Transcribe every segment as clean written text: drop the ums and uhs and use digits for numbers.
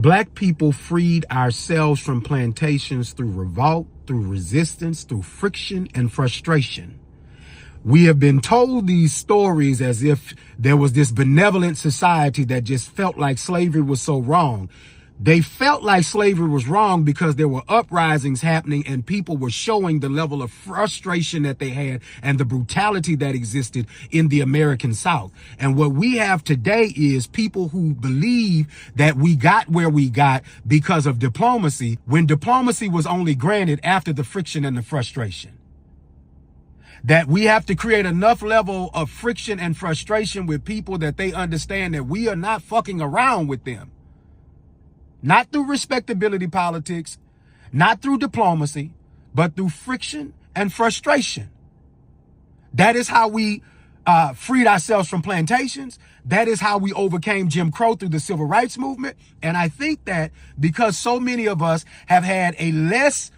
Black people freed ourselves from plantations through revolt, through resistance, through friction and frustration. We have been told these stories as if there was this benevolent society that just felt like slavery was so wrong. They felt like slavery was wrong because there were uprisings happening and people were showing the level of frustration that they had and the brutality that existed in the American South. And what we have today is people who believe that we got where we got because of diplomacy, when diplomacy was only granted after the friction and the frustration. That we have to create enough level of friction and frustration with people that they understand that we are not fucking around with them. Not through respectability politics, not through diplomacy, but through friction and frustration. That is how we freed ourselves from plantations. That is how we overcame Jim Crow through the civil rights movement. And I think that because so many of us have had a less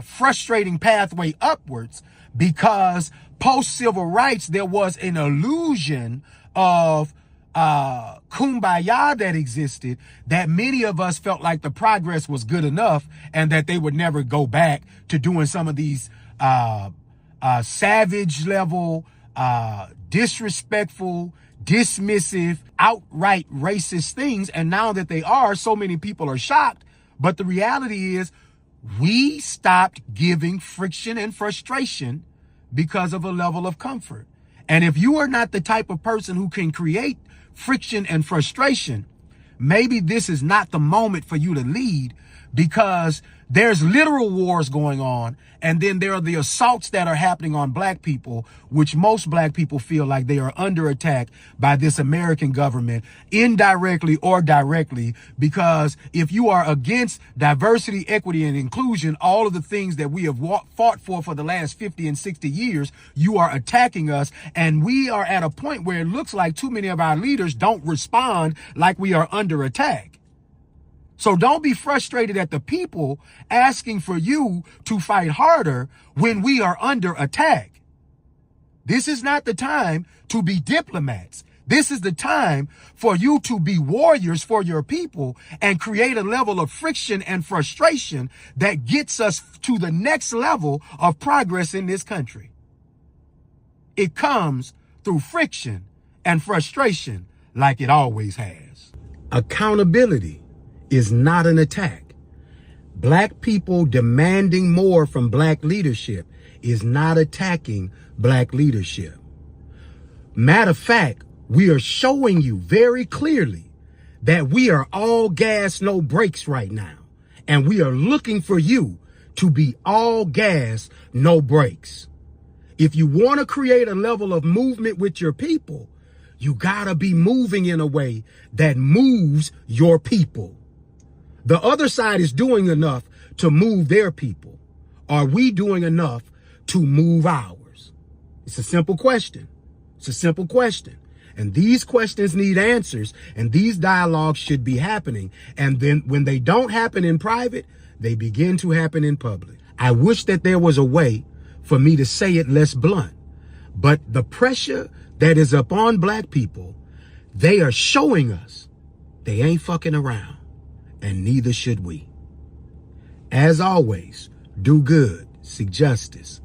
frustrating pathway upwards, because post-civil rights, there was an illusion of kumbaya that existed, that many of us felt like the progress was good enough and that they would never go back to doing some of these savage level, disrespectful, dismissive, outright racist things. And now that they are, so many people are shocked. But the reality is we stopped giving friction and frustration because of a level of comfort. And if you are not the type of person who can create friction and frustration, maybe this is not the moment for you to lead, because there's literal wars going on. And then there are the assaults that are happening on black people, which most black people feel like they are under attack by this American government, indirectly or directly, because if you are against diversity, equity, and inclusion, all of the things that we have fought for the last 50 and 60 years, you are attacking us. And we are at a point where it looks like too many of our leaders don't respond like we are under attack. So don't be frustrated at the people asking for you to fight harder when we are under attack. This is not the time to be diplomats. This is the time for you to be warriors for your people and create a level of friction and frustration that gets us to the next level of progress in this country. It comes through friction and frustration like it always has. Accountability is not an attack. Black people demanding more from black leadership is not attacking black leadership. Matter of fact, we are showing you very clearly that we are all gas, no brakes right now. And we are looking for you to be all gas, no brakes. If you want to create a level of movement with your people, you gotta be moving in a way that moves your people. The other side is doing enough to move their people. Are we doing enough to move ours? It's a simple question. It's a simple question. And these questions need answers, and these dialogues should be happening. And then when they don't happen in private, they begin to happen in public. I wish that there was a way for me to say it less blunt, but the pressure that is upon black people, they are showing us they ain't fucking around. And neither should we. As always, do good, seek justice,